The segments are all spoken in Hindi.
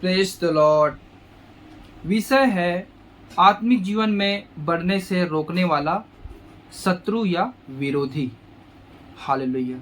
Praise the Lord. विषय है आत्मिक जीवन में बढ़ने से रोकने वाला शत्रु या विरोधी। हालेलुया।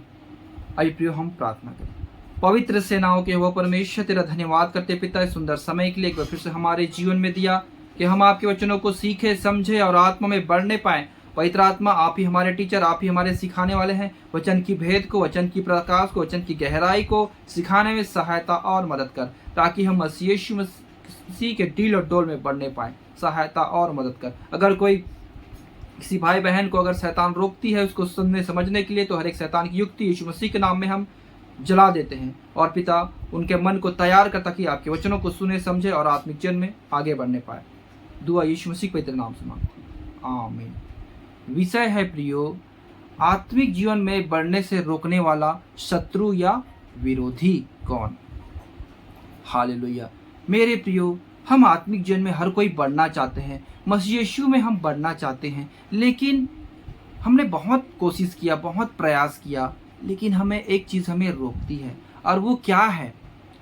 आइए प्रियो हम प्रार्थना करें। पवित्र सेनाओं के वो परमेश्वर तेरा धन्यवाद करते पिता, इस सुंदर समय के लिए एक बार फिर से हमारे जीवन में दिया कि हम आपके वचनों को सीखे समझे और आत्मा में बढ़ने पाए। पवित्र आत्मा आप ही हमारे टीचर, आप ही हमारे सिखाने वाले हैं। वचन की भेद को, वचन की प्रकाश को, वचन की गहराई को सिखाने में सहायता और मदद कर, ताकि हम मसीह यीशु मसीह के डील और डोल में बढ़ने पाए। सहायता और मदद कर। अगर कोई किसी भाई बहन को अगर शैतान रोकती है उसको सुनने समझने के लिए, तो हर एक शैतान की युक्ति यीशु मसीह के नाम में हम जला देते हैं। और पिता उनके मन को तैयार कर, ताकि आपके वचनों को सुने समझे और आत्मिक जन में आगे बढ़ने पाए। दुआ यीशु मसीह के पवित्र नाम से मांगते हैं, आमीन। विषय है प्रियो, आत्मिक जीवन में बढ़ने से रोकने वाला शत्रु या विरोधी कौन। हालेलुया। मेरे प्रियो, हम आत्मिक जीवन में हर कोई बढ़ना चाहते हैं, मसीह यीशु में हम बढ़ना चाहते हैं, लेकिन हमने बहुत कोशिश किया, बहुत प्रयास किया, लेकिन हमें एक चीज़ हमें रोकती है। और वो क्या है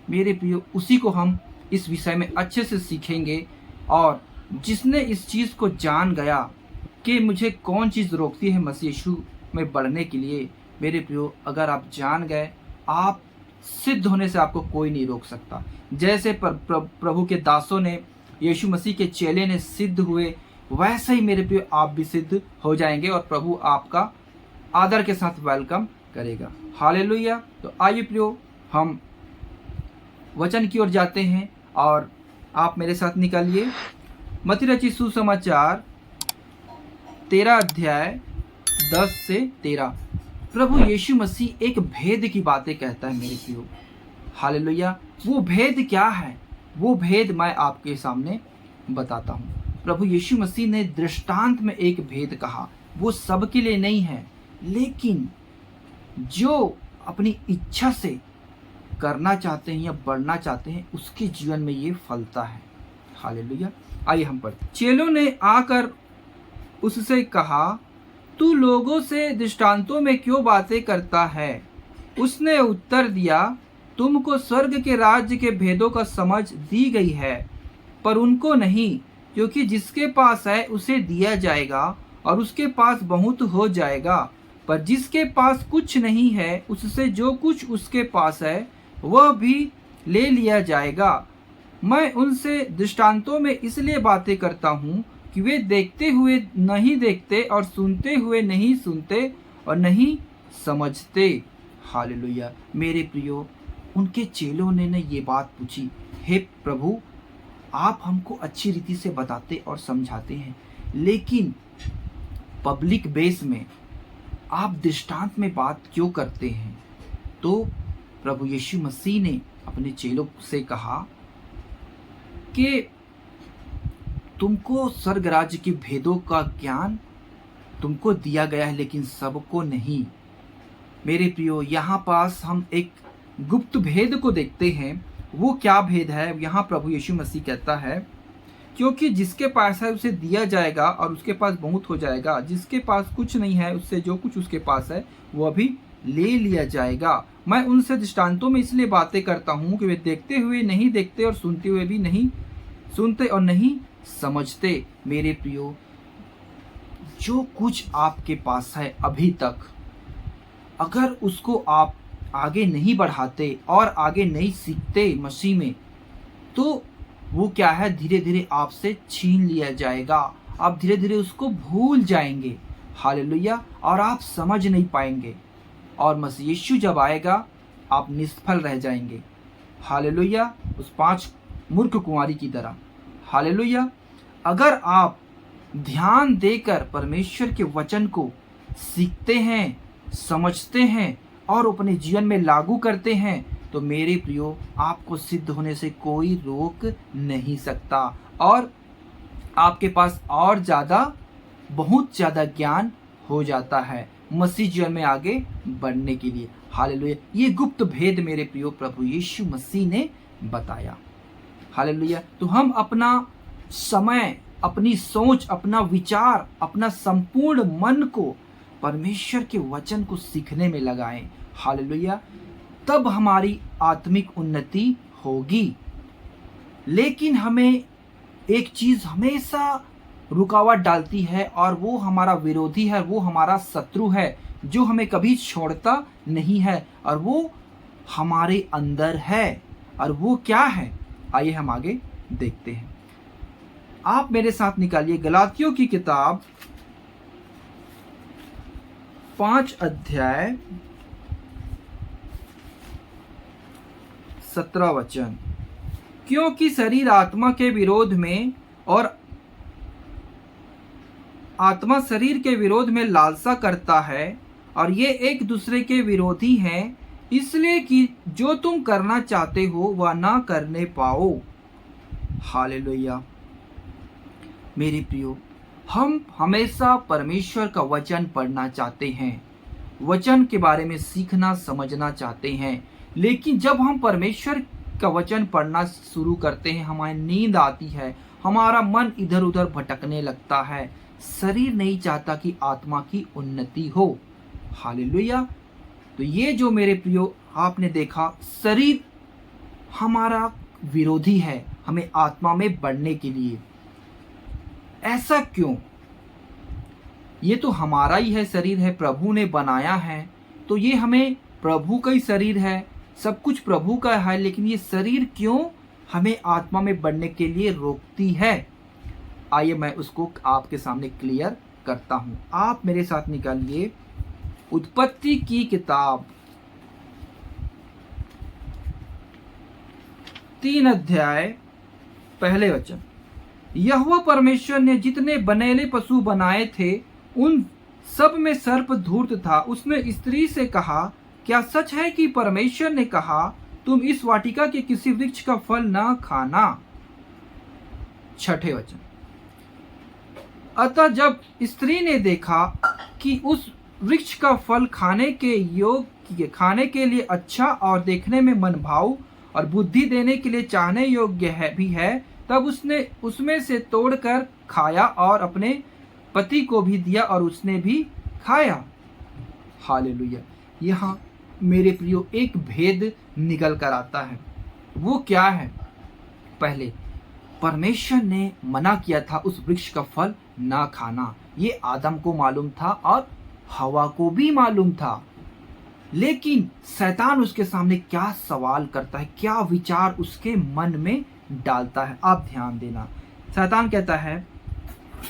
मेरे प्रियो, उसी को हम इस विषय में अच्छे से सीखेंगे। और जिसने इस चीज़ को जान गया कि मुझे कौन चीज़ रोकती है मसीह यीशु में बढ़ने के लिए, मेरे प्रियो अगर आप जान गए, आप सिद्ध होने से आपको कोई नहीं रोक सकता। जैसे प्रभु के दासों ने, यीशु मसीह के चेले ने सिद्ध हुए, वैसे ही मेरे प्रियो आप भी सिद्ध हो जाएंगे और प्रभु आपका आदर के साथ वेलकम करेगा। हालेलुया। तो आइए प्रियो हम वचन की ओर जाते हैं और आप मेरे साथ निकालिए मत्ती रचित सुसमाचार 13 अध्याय 10 से 13। प्रभु यीशु मसीह एक भेद की बातें कहता है मेरे प्रियो। हालेलुया। वो भेद क्या है? वो भेद मैं आपके सामने बताता हूँ। प्रभु यीशु मसीह ने दृष्टांत में एक भेद कहा। वो सबके लिए नहीं है, लेकिन जो अपनी इच्छा से करना चाहते हैं या बढ़ना चाहते हैं, उसके जीवन में ये फलता है। हालेलुया। आइए हम पढ़ते। चेलों ने आकर उससे कहा, तू लोगों से दृष्टांतों में क्यों बातें करता है? उसने उत्तर दिया, तुमको स्वर्ग के राज्य के भेदों का समझ दी गई है, पर उनको नहीं, क्योंकि जिसके पास है उसे दिया जाएगा और उसके पास बहुत हो जाएगा, पर जिसके पास कुछ नहीं है उससे जो कुछ उसके पास है वह भी ले लिया जाएगा। मैं उनसे दृष्टांतों में इसलिए बातें करता हूँ कि वे देखते हुए नहीं देखते और सुनते हुए नहीं सुनते और नहीं समझते। हालेलुया। मेरे प्रियो, उनके चेलों ने ये बात पूछी, हे प्रभु, आप हमको अच्छी रीति से बताते और समझाते हैं, लेकिन पब्लिक बेस में आप दृष्टांत में बात क्यों करते हैं? तो प्रभु यीशु मसीह ने अपने चेलों से कहा कि तुमको स्वर्ग राज्य के भेदों का ज्ञान तुमको दिया गया है, लेकिन सबको नहीं। मेरे प्रियो, यहाँ पास हम एक गुप्त भेद को देखते हैं। वो क्या भेद है? यहाँ प्रभु यीशु मसीह कहता है, क्योंकि जिसके पास है उसे दिया जाएगा और उसके पास बहुत हो जाएगा, जिसके पास कुछ नहीं है उससे जो कुछ उसके पास है वह भी ले लिया जाएगा। मैं उनसे दृष्टांतों में इसलिए बातें करता हूँ कि वे देखते हुए नहीं देखते और सुनते हुए भी नहीं सुनते और नहीं समझते। मेरे प्रियो, जो कुछ आपके पास है अभी तक, अगर उसको आप आगे नहीं बढ़ाते और आगे नहीं सीखते मसीह में, तो वो क्या है, धीरे धीरे आपसे छीन लिया जाएगा। आप धीरे धीरे उसको भूल जाएंगे। हालेलुया। और आप समझ नहीं पाएंगे, और मसीह यीशु जब आएगा आप निष्फल रह जाएंगे। हालेलुया। उस 5 मूर्ख कुंवारी की तरह। हालेलुया। अगर आप ध्यान देकर परमेश्वर के वचन को सीखते हैं, समझते हैं और अपने जीवन में लागू करते हैं, तो मेरे प्रियो, आपको सिद्ध होने से कोई रोक नहीं सकता और आपके पास और ज़्यादा, बहुत ज़्यादा ज्ञान हो जाता है मसीह जीवन में आगे बढ़ने के लिए। हालेलुया। ये गुप्त भेद मेरे प्रियो प्रभु यीशु मसीह ने बताया। हालेलुया। तो हम अपना समय, अपनी सोच, अपना विचार, अपना संपूर्ण मन को परमेश्वर के वचन को सीखने में लगाएं। हालेलुया। तब हमारी आत्मिक उन्नति होगी। लेकिन हमें एक चीज हमेशा रुकावट डालती है, और वो हमारा विरोधी है, वो हमारा शत्रु है, जो हमें कभी छोड़ता नहीं है, और वो हमारे अंदर है। और वो क्या है, आइए हम आगे देखते हैं। आप मेरे साथ निकालिए गलातियों की किताब 5 अध्याय 17 वचन। क्योंकि शरीर आत्मा के विरोध में और आत्मा शरीर के विरोध में लालसा करता है, और ये एक दूसरे के विरोधी हैं, इसलिए कि जो तुम करना चाहते हो वह ना करने पाओ। हालेलुया। मेरे प्रियो, हम हमेशा परमेश्वर का वचन पढ़ना चाहते हैं, वचन के बारे में सीखना समझना चाहते हैं, लेकिन जब हम परमेश्वर का वचन पढ़ना शुरू करते हैं, हमारी नींद आती है, हमारा मन इधर उधर भटकने लगता है, शरीर नहीं चाहता कि आत्मा की उन्नति हो। हालेलुया। तो ये जो मेरे प्रियो आपने देखा, शरीर हमारा विरोधी है हमें आत्मा में बढ़ने के लिए। ऐसा क्यों? ये तो हमारा ही है, शरीर है, प्रभु ने बनाया है, तो ये हमें प्रभु का ही शरीर है, सब कुछ प्रभु का है, लेकिन ये शरीर क्यों हमें आत्मा में बढ़ने के लिए रोकती है? आइए मैं उसको आपके सामने क्लियर करता हूं। आप मेरे साथ निकालिए उत्पत्ति की किताब 3 अध्याय पहले वचन। यहोवा परमेश्वर ने जितने बनेले पशु बनाए थे उन सब में सर्प धूर्त था। उसने स्त्री से कहा, क्या सच है कि परमेश्वर ने कहा तुम इस वाटिका के किसी वृक्ष का फल न खाना? 6 वचन। अतः जब स्त्री ने देखा कि उस वृक्ष का फल खाने के लिए अच्छा और देखने में मनभाऊ और बुद्धि देने के लिए चाहने योग्य भी है, तब उसने उसमें से तोड़कर खाया और अपने पति को भी दिया और उसने भी खाया। हालेलुया। यहाँ मेरे प्रियो एक भेद निकल कर आता है। वो क्या है? पहले परमेश्वर ने मना किया था उस वृक्ष का फल ना खाना, ये आदम को मालूम था और हवा को भी मालूम था, लेकिन शैतान उसके सामने क्या सवाल करता है, क्या विचार उसके मन में डालता है। आप ध्यान देना। शैतान कहता है,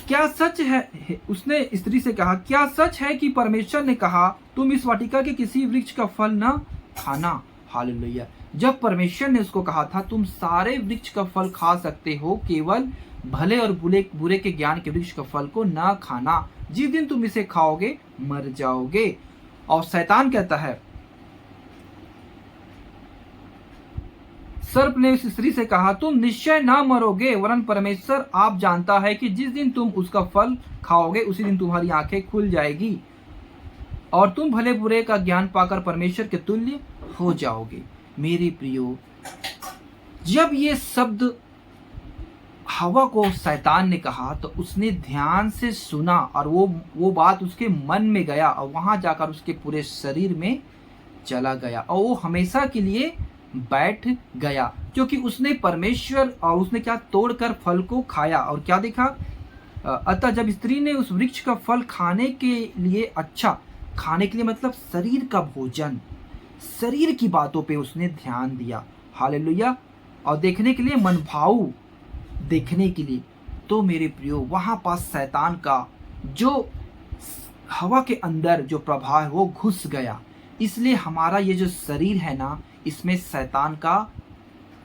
क्या सच है, उसने स्त्री से कहा, क्या सच है कि परमेश्वर ने कहा तुम इस वाटिका के किसी वृक्ष का फल ना खाना? हालेलुया। जब परमेश्वर ने उसको कहा था तुम सारे वृक्ष का फल खा सकते हो, केवल भले और बुरे के ज्ञान के वृक्ष का फल को ना खाना, जिस दिन तुम इसे खाओगे मर जाओगे। और शैतान कहता है, सर्प ने उस स्त्री से कहा तुम निश्चय ना मरोगे, वरन परमेश्वर आप जानता है कि जिस दिन तुम उसका फल खाओगे उसी दिन तुम्हारी आंखें खुल जाएगी और तुम भले बुरे का ज्ञान पाकर परमेश्वर के तुल्य हो जाओगे। मेरे प्रियो, जब ये शब्द हवा को शैतान ने कहा तो उसने ध्यान से सुना और वो बात उसके मन में गया और वहां जाकर उसके पूरे शरीर में चला गया और वो हमेशा के लिए बैठ गया, क्योंकि उसने परमेश्वर और उसने क्या तोड़कर फल को खाया और क्या देखा। अतः जब स्त्री ने उस वृक्ष का फल खाने के लिए, अच्छा खाने के लिए मतलब शरीर का भोजन, शरीर की बातों पे उसने ध्यान दिया। हालेलुया। और देखने के लिए मनभाऊ देखने के लिए, तो मेरे प्रियो वहां पास शैतान का जो हवा के अंदर जो प्रभाव है वो घुस गया। इसलिए हमारा ये जो शरीर है ना, इसमें शैतान का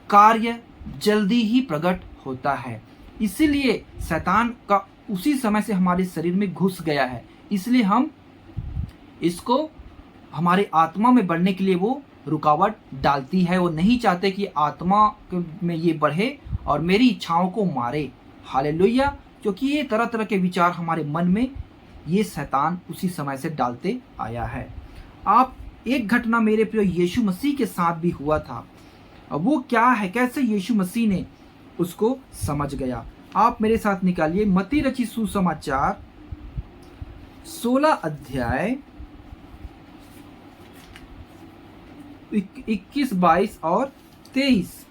कार्य जल्दी ही प्रकट होता है। इसीलिए शैतान का उसी समय से हमारे शरीर में घुस गया है। इसलिए हम इसको हमारे आत्मा में बढ़ने के लिए वो रुकावट डालती है। वो नहीं चाहते कि आत्मा में ये बढ़े और मेरी इच्छाओं को मारे। हालेलुया। क्योंकि ये तरह तरह के विचार हमारे मन में ये शैतान उसी समय से डालते आया है। आप एक घटना मेरे प्रिय यीशु मसीह के साथ भी हुआ था। अब वो क्या है, कैसे यीशु मसीह ने उसको समझ गया। आप मेरे साथ निकालिए मत्ती रचित सुसमाचार 16 अध्याय 21, 22 और 23।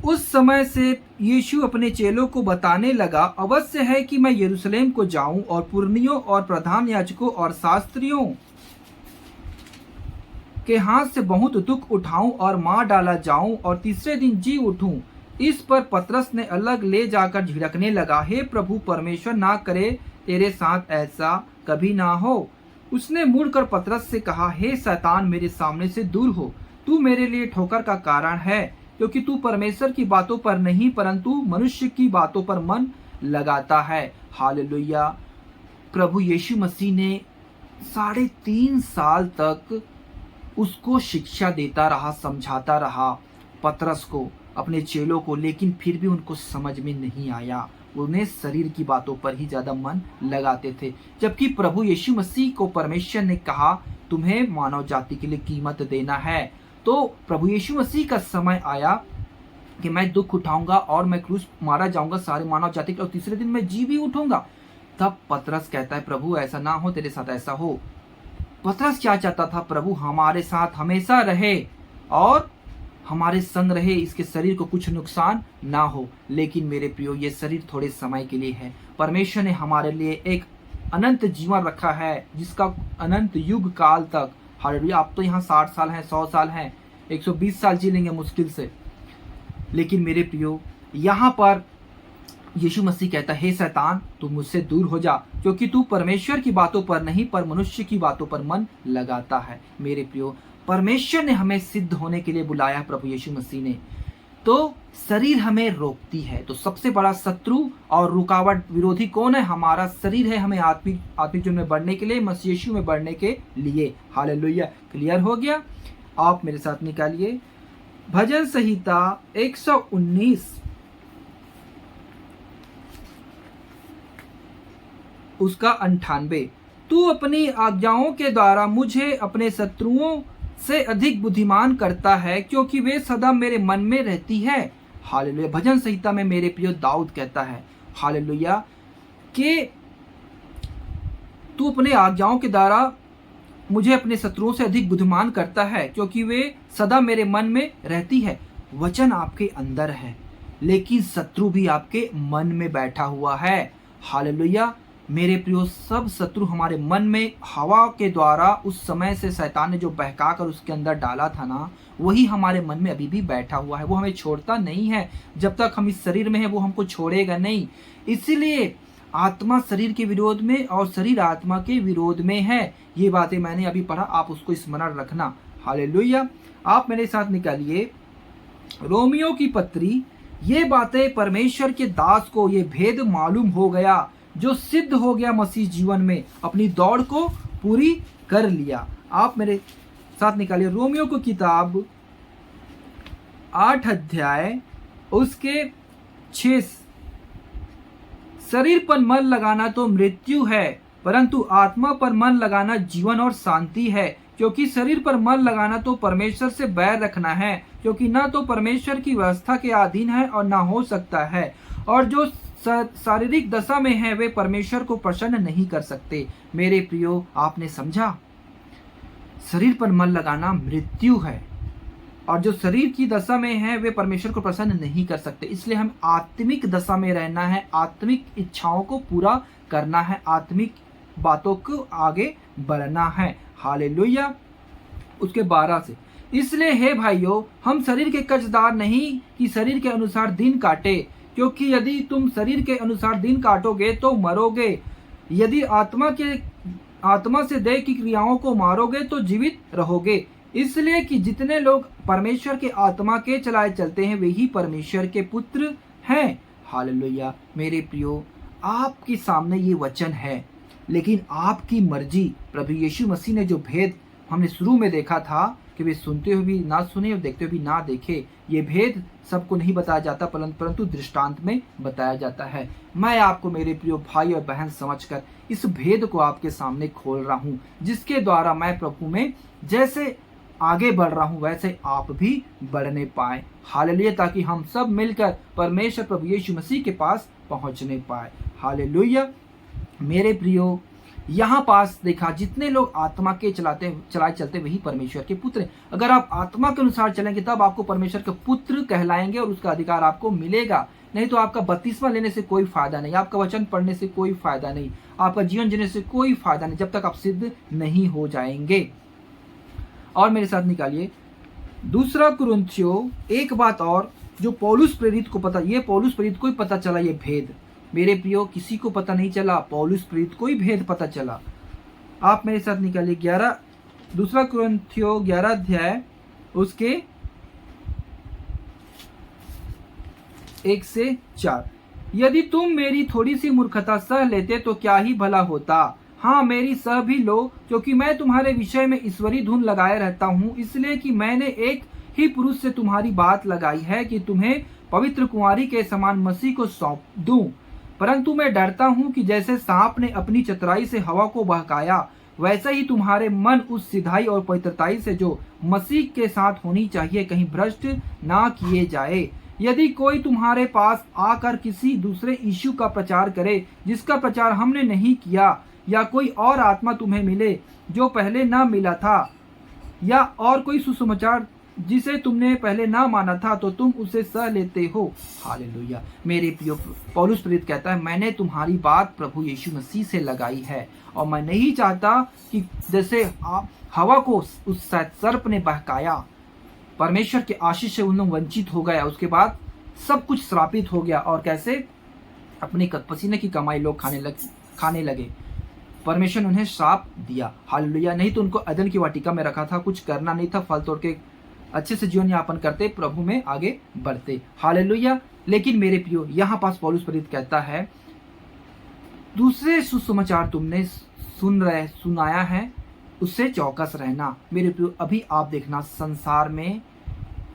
उस समय से यीशु अपने चेलों को बताने लगा, अवश्य है कि मैं यरूशलेम को जाऊं और पुरनियों और प्रधान याजकों और शास्त्रियों के हाथ से बहुत दुख उठाऊं और मार डाला जाऊं और तीसरे दिन जी उठूं। इस पर पतरस ने अलग ले जाकर झिड़कने लगा, हे प्रभु, परमेश्वर ना करे तेरे साथ ऐसा कभी ना हो। उसने मुड़कर पतरस से कहा, हे शैतान, मेरे सामने से दूर हो, तू मेरे लिए ठोकर का कारण है, क्योंकि तू परमेश्वर की बातों पर नहीं परंतु मनुष्य की बातों पर मन लगाता है। हालेलुया। प्रभु यीशु मसीह ने 3.5 साल तक उसको शिक्षा देता रहा, समझाता रहा पतरस को, अपने चेलों को, लेकिन फिर भी उनको समझ में नहीं आया। उन्हें शरीर की बातों पर ही ज्यादा मन लगाते थे, जबकि प्रभु यीशु मसीह को परमेश्वर ने कहा, तुम्हें मानव जाति के लिए कीमत देना है। तो प्रभु यीशु मसीह का समय आया कि मैं दुख उठाऊंगा और मैं क्रूस मारा जाऊंगा सारे मानव जाति के, और तीसरे दिन मैं जी भी उठूंगा। तब पतरस कहता है, प्रभु ऐसा ना हो, तेरे साथ ऐसा हो। पतरस क्या चाहता था? प्रभु हमारे साथ हमेशा रहे और हमारे संग रहे, इसके शरीर को कुछ नुकसान ना हो। लेकिन मेरे प्रियो, ये शरीर थोड़े समय के लिए है। परमेश्वर ने हमारे लिए एक अनंत जीवन रखा है, जिसका अनंत युग काल तक। हालेलुया। आप तो यहाँ 60 साल हैं, 100 साल हैं, 120 साल जी लेंगे मुश्किल से। लेकिन मेरे प्रियो, यहाँ पर यीशु मसीह कहता है, हे शैतान, तू मुझसे दूर हो जा, क्योंकि तू परमेश्वर की बातों पर नहीं पर मनुष्य की बातों पर मन लगाता है। मेरे प्रियो, परमेश्वर ने हमें सिद्ध होने के लिए बुलाया है, प्रभु यीशु मसीह ने। तो शरीर हमें रोकती है। तो सबसे बड़ा शत्रु और रुकावट, विरोधी कौन है? हमारा शरीर है, हमें आत्मिक जीवन में बढ़ने के लिए, मसीह यीशु में बढ़ने के लिए। हालेलुया। क्लियर हो गया? आप मेरे साथ निकालिए भजन संहिता 119 उसका 98। तू अपनी आज्ञाओं के द्वारा मुझे अपने शत्रुओं से अधिक बुद्धिमान करता है, क्योंकि वे सदा मेरे मन में रहती है। हालेलुया। भजन संहिता में मेरे प्रिय दाऊद कहता है, हालेलुया, कि तू अपने आज्ञाओं के द्वारा मुझे अपने शत्रुओं से अधिक बुद्धिमान करता है, क्योंकि वे सदा मेरे मन में रहती है। वचन आपके अंदर है, लेकिन शत्रु भी आपके मन में बैठा हुआ है। हालेलुया। मेरे प्रियो, सब शत्रु हमारे मन में हवा के द्वारा उस समय से शैतान ने जो बहका कर उसके अंदर डाला था ना, वही हमारे मन में अभी भी बैठा हुआ है। वो हमें छोड़ता नहीं है। जब तक हम इस शरीर में हैं, वो हमको छोड़ेगा नहीं। इसीलिए आत्मा शरीर के विरोध में और शरीर आत्मा के विरोध में है। ये बातें मैंने अभी पढ़ा, आप उसको स्मरण रखना। हालेलुया। आप मेरे साथ निकालिए रोमियो की पत्री। ये बातें परमेश्वर के दास को ये भेद मालूम हो गया, जो सिद्ध हो गया मसीह जीवन में, अपनी दौड़ को पूरी कर लिया। आप मेरे साथ निकालिए रोमियो की किताब 8 अध्याय उसके 6। शरीर पर मन लगाना तो मृत्यु है, परंतु आत्मा पर मन लगाना जीवन और शांति है। क्योंकि शरीर पर मन लगाना तो परमेश्वर से बैर रखना है, क्योंकि ना तो परमेश्वर की व्यवस्था के अधीन है और ना हो सकता है। और जो शारीरिक दशा में है, वे परमेश्वर को प्रसन्न नहीं कर सकते। मेरे प्रियो, आपने समझा? शरीर पर मन लगाना मृत्यु है, और जो शरीर की दशा में है, वे परमेश्वर को प्रसन्न नहीं कर सकते। इसलिए हम आत्मिक दशा में रहना है, आत्मिक इच्छाओं को पूरा करना है, आत्मिक बातों को आगे बढ़ना है। हालेलुया। उसके 12 से, इसलिए हे भाइयों, हम शरीर के कर्जदार नहीं कि शरीर के अनुसार दिन काटे, क्योंकि यदि तुम शरीर के अनुसार दिन काटोगे तो मरोगे। यदि आत्मा से देह की क्रियाओं को मारोगे तो जीवित रहोगे। इसलिए कि जितने लोग परमेश्वर के आत्मा के चलाए चलते हैं, वे ही परमेश्वर के पुत्र हैं। हालेलुया। मेरे प्रियो, आपके सामने ये वचन है, लेकिन आपकी मर्जी। प्रभु यीशु मसीह ने जो भेद हमने शुरू में देखा था कि वे सुनते हुए भी ना सुने और देखते हुए भी ना देखे, ये भेद सबको नहीं बताया जाता, परंतु दृष्टांत में बताया जाता है। मैं आपको मेरे प्रिय भाई और बहन समझकर इस भेद को आपके सामने खोल रहा हूँ, जिसके द्वारा मैं प्रभु में जैसे आगे बढ़ रहा हूँ वैसे आप भी बढ़ने पाए। हालेलुया। ताकि हम सब मिलकर परमेश्वर प्रभु यीशु मसीह के पास पहुँचने पाए। हालेलुया। मेरे प्रियो, यहाँ पास देखा जितने लोग आत्मा के चलाए चलते वही परमेश्वर के पुत्र हैं। अगर आप आत्मा के अनुसार चलेंगे तब आपको परमेश्वर के पुत्र कहलाएंगे और उसका अधिकार आपको मिलेगा। नहीं तो आपका बपतिस्मा लेने से कोई फायदा नहीं, आपका वचन पढ़ने से कोई फायदा नहीं, आपका जीवन जीने से कोई फायदा नहीं, जब तक आप सिद्ध नहीं हो जाएंगे। और मेरे साथ निकालिए 2 कुरिन्थियों। एक बात और जो पौलुस प्रेरित को पता, ये पौलुस प्रेरित को ही पता चला ये भेद। मेरे प्रियो, किसी को पता नहीं चला, पौलुस प्रेरित को ही भेद पता चला। आप मेरे साथ निकालिए 2 कुरिन्थियों 11 अध्याय उसके 1 से 4। यदि तुम मेरी थोड़ी सी मूर्खता सह लेते तो क्या ही भला होता। हाँ, मेरी सह भी लो, क्योंकि मैं तुम्हारे विषय में ईश्वरी धुन लगाए रहता हूँ, इसलिए कि मैंने एक ही पुरुष से तुम्हारी बात लगाई है कि तुम्हें पवित्र कुंवारी के समान मसीह को सौंप दूं। परंतु मैं डरता हूँ कि जैसे सांप ने अपनी चतुराई से हवा को बहकाया, वैसे ही तुम्हारे मन उस सिधाई और पवित्रताई से जो मसीह के साथ होनी चाहिए कहीं भ्रष्ट ना किए जाए। यदि कोई तुम्हारे पास आकर किसी दूसरे यीशु का प्रचार करे जिसका प्रचार हमने नहीं किया, या कोई और आत्मा तुम्हें मिले जो पहले न मिला था, या और कोई सुसमाचार जिसे तुमने पहले ना माना था, तो तुम उसे सह लेते हो। हालेलुया। मेरे प्रियो, पौलुस प्रेरित कहता है, मैंने तुम्हारी बात प्रभु यीशु मसीह से लगाई है, और मैं नहीं चाहता कि जैसे हवा को उस सर्प ने बहकाया, परमेश्वर के आशीष से उन लोग वंचित हो गया, उसके बाद सब कुछ श्रापित हो गया, और कैसे अपनी पसीने की कमाई लोग खाने लगे, परमेश्वर ने उन्हें श्राप दिया। हालेलुया। नहीं तो उनको अदन की वाटिका में रखा था, कुछ करना नहीं था, फल तोड़ के अच्छे से जीवन यापन करते, प्रभु में आगे बढ़ते। हालेलुया। लेकिन मेरे प्रियो, यहाँ पास पौलुस प्रेरित कहता है, दूसरे सुसमाचार तुमने सुनाया है, उससे चौकस रहना। मेरे प्रियो, अभी आप देखना संसार में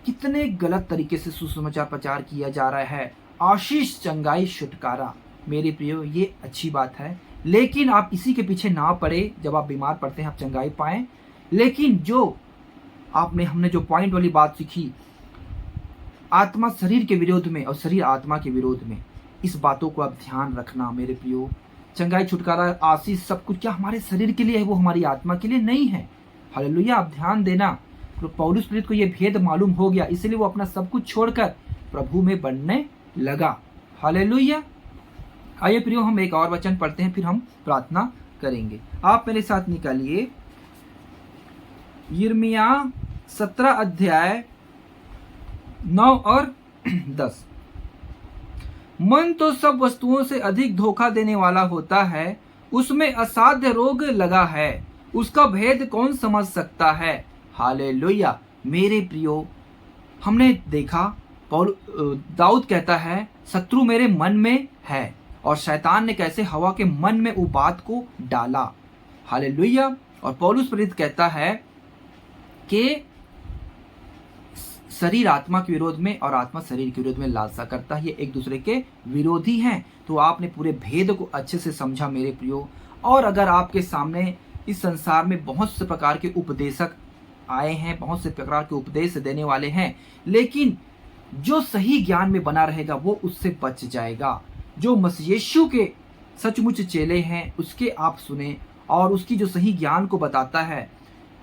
कितने गलत तरीके से सुसमाचार प्रचार किया जा रहा है। आशीष, चंगाई, छुटकारा। मेरे प्रियो, ये अच्छी बात है, लेकिन आप इसी के पीछे ना पड़े। जब आप बीमार पड़ते हैं आप चंगाई पाएं, लेकिन जो हमने जो पॉइंट वाली बात सीखी, आत्मा शरीर के विरोध में और शरीर आत्मा के विरोध में, इस बातों को आप ध्यान रखना। मेरे प्रियो, चंगाई, छुटकारा, आशीष, सब कुछ क्या हमारे शरीर के लिए है, वो हमारी आत्मा के लिए नहीं है। हालेलुया। आप ध्यान देना। तो पौलुस प्रेरित को ये भेद मालूम हो गया, इसलिए वो अपना सब कुछ छोड़कर प्रभु में बढ़ने लगा। हालेलुया। आइए प्रियो, हम एक और वचन पढ़ते हैं, फिर हम प्रार्थना करेंगे। आप मेरे साथ निकालिए यिर्मयाह 17 अध्याय 9 और 10। मन तो सब वस्तुओं से अधिक धोखा देने वाला होता है, उसमें असाध्य रोग लगा है, उसका भेद कौन समझ सकता है। हालेलुया। मेरे प्रियो, हमने देखा दाऊद कहता है, शत्रु मेरे मन में है, और शैतान ने कैसे हवा के मन में वो बात को डाला। हालेलुया। और पौलुस प्रेरित कहता है कि शरीर आत्मा के विरोध में और आत्मा शरीर के विरोध में लालसा करता है, ये एक दूसरे के विरोधी हैं। तो आपने पूरे भेद को अच्छे से समझा मेरे प्रियो। और अगर आपके सामने इस संसार में बहुत से प्रकार के उपदेशक आए हैं, बहुत से प्रकार के उपदेश देने वाले हैं, लेकिन जो सही ज्ञान में बना रहेगा वो उससे बच जाएगा। जो मसीह यीशु के सचमुच चेले हैं उसके आप सुने, और उसकी जो सही ज्ञान को बताता है।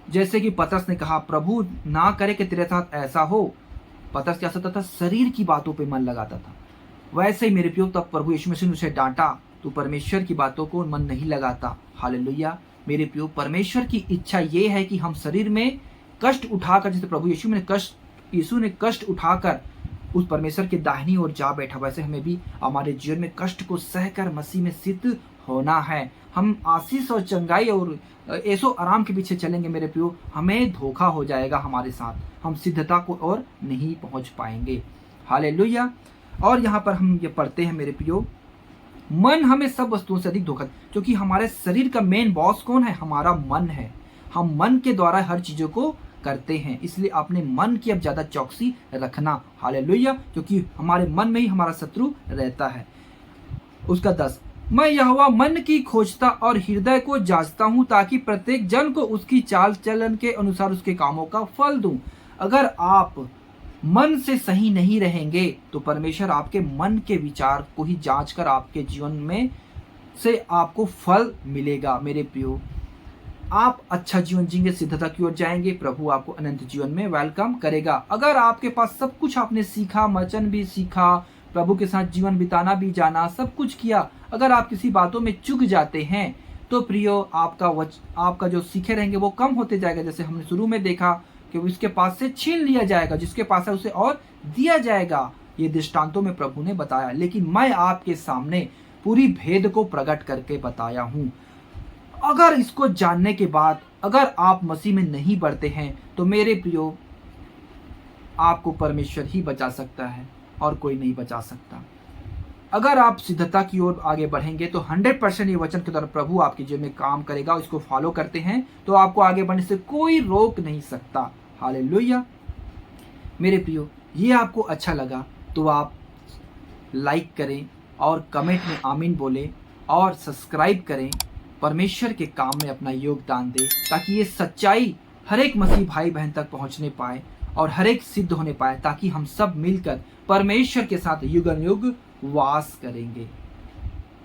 जैसे कि पतरस ने कहा, प्रभु ना करे कि तेरे साथ ऐसा हो। पतरस क्या करता था, शरीर की बातों पे मन लगाता था। वैसे ही मेरे प्रियो, तब प्रभु यीशु मसीह ने उसे डांटा, तो परमेश्वर की बातों को मन नहीं लगाता। हालेलुया। मेरे प्रियो, परमेश्वर की इच्छा ये है कि हम शरीर में कष्ट उठाकर, जैसे प्रभु यीशु ने कष्ट उठाकर उस परमेश्वर के दाहिनी ओर जा बैठा, वैसे हमें भी हमारे जीवन में कष्ट को सहकर मसीह में सिद्ध होना है। हम आशीष और चंगाई और ऐसो आराम के पीछे चलेंगे मेरे प्रियो, हमें धोखा हो जाएगा हमारे साथ, हम सिद्धता को और नहीं पहुंच पाएंगे। हालेलुया। और यहाँ पर हम ये पढ़ते हैं मेरे प्रियो, मन हमें सब वस्तुओं से अधिक धोखा, क्योंकि हमारे शरीर का मेन बॉस कौन है, हमारा मन है। हम मन के द्वारा हर चीजों को करते हैं, इसलिए अपने मन की अब ज्यादा चौकसी रखना। हालेलुया। क्योंकि हमारे मन में ही हमारा शत्रु रहता है। उसका 10, मैं यहोवा मन की खोजता और हृदय को जांचता हूं, ताकि प्रत्येक जन को उसकी चाल चलन के अनुसार उसके कामों का फल दूं। अगर आप मन से सही नहीं रहेंगे तो परमेश्वर आपके मन के विचार को ही जांच कर आपके जीवन में से आपको फल मिलेगा। मेरे प्रियो, आप अच्छा जीवन जीएंगे, सिद्धता की ओर जाएंगे, प्रभु आपको अनंत जीवन में वेलकम करेगा। अगर आपके पास सब कुछ आपने सीखा, वचन भी सीखा, प्रभु के साथ जीवन बिताना भी जाना, सब कुछ किया, अगर आप किसी बातों में चूक जाते हैं तो प्रियो आपका जो सीखे रहेंगे वो कम होते जाएगा। जैसे हमने शुरू में देखा कि उसके पास से छीन लिया जाएगा, जिसके पास है उसे और दिया जाएगा। ये दृष्टांतों में प्रभु ने बताया, लेकिन मैं आपके सामने पूरी भेद को प्रकट करके बताया हूं। अगर इसको जानने के बाद अगर आप मसीह में नहीं बढ़ते हैं तो मेरे प्रियो, आपको परमेश्वर ही बचा सकता है और कोई नहीं बचा सकता। अगर आप सिद्धता की ओर आगे बढ़ेंगे तो 100% ये वचन के द्वारा प्रभु आपके जीवन में काम करेगा। इसको फॉलो करते हैं तो आपको आगे बढ़ने से कोई रोक नहीं सकता। हालेलुया। मेरे प्रियो, ये आपको अच्छा लगा तो आप लाइक करें और कमेंट में आमीन बोलें और सब्सक्राइब करें। परमेश्वर के काम में अपना योगदान दें ताकि ये सच्चाई हर एक मसीह भाई बहन तक पहुंचने पाए और हर एक सिद्ध होने पाए, ताकि हम सब मिलकर परमेश्वर के साथ युगन युग वास करेंगे।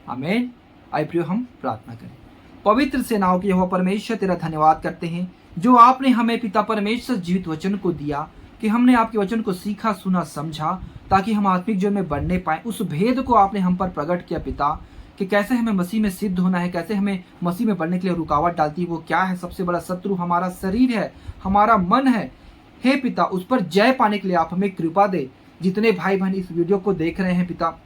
आमीन। आइए प्रियो, हम प्रार्थना करें। पवित्र सेनाओं के यहोवा परमेश्वर, तेरा धन्यवाद करते हैं जो आपने हमें पिता परमेश्वर जीवित वचन को दिया, कि हमने आपके वचन को सीखा, सुना, समझा, ताकि हम आत्मिक जीवन में बढ़ने पाए। उस भेद को आपने हम पर प्रकट किया पिता, कि कैसे हमें मसीह में सिद्ध होना है, कैसे हमें मसीह में बढ़ने के लिए रुकावट डालती है वो क्या है। सबसे बड़ा शत्रु हमारा शरीर है, हमारा मन है। हे पिता, उस पर जय पाने के लिए आप हमें कृपा दे। जितने भाई बहन इस वीडियो को देख रहे हैं पिता,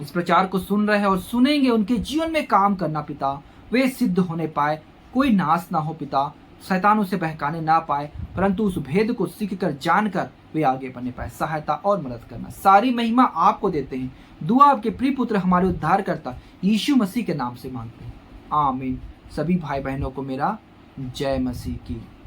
इस प्रचार को सुन रहे हैं और सुनेंगे, उनके जीवन में काम करना पिता, वे सिद्ध होने पाए, कोई नाश ना हो पिता, शैतान उसे बहकाने ना पाए, परंतु उस भेद को सीख कर, जानकर वे आगे बढ़ने पाए। सहायता और मदद करना। सारी महिमा आपको देते हैं। दुआ आपके प्रिय पुत्र हमारे उद्धार करता यीशु मसीह के नाम से मांगते हैं। आमीन। सभी भाई बहनों को मेरा जय मसीह की।